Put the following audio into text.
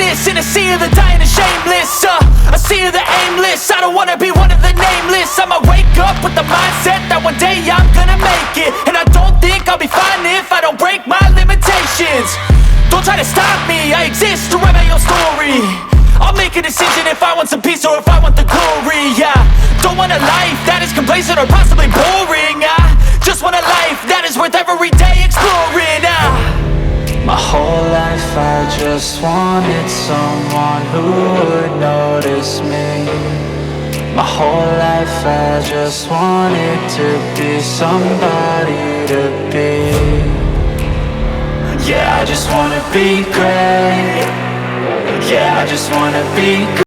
aimless in a sea of the dying and shameless. A sea of the aimless. I don't wanna be one of the nameless. I'ma wake up with the mindset that one day I'm gonna make it. And I don't think I'll be fine if I don't break my limitations. Don't try to stop me, I exist to write my own story. I'll make a decision if I want some peace or if I want the glory. Yeah, don't want a life that is complacent or possibly boring. I just want a life that is worth every day exploring. My whole life I just wanted someone who would notice me. My whole life I just wanted to be somebody to be. Yeah, I just wanna be great. Yeah, I just wanna be great.